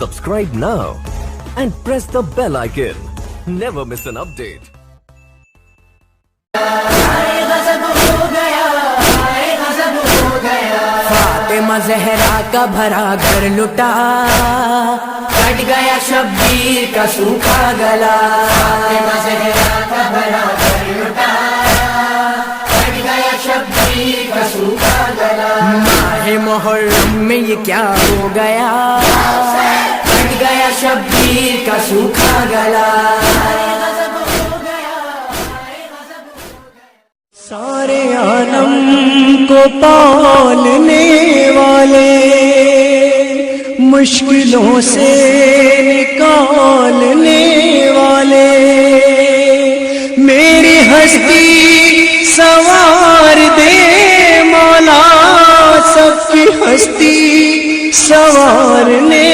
Subscribe now and press the bell icon. Never miss an update. Fatima Zahra का भरा घर लुटा, कट गया शब्बीर का सूखा गला। फातिमा ज़हरा का भरा घर लुटा, कट गया शब्बीर का सूखा गला। माहे मुहर्रम में ये क्या हो गया, कट गया शब्बीर का सूखा गला। सारे आलम को पालने वाले, मुश्किलों से निकालने वाले, मेरी हस्ती सवार दे मौला, सबकी हस्ती सवारने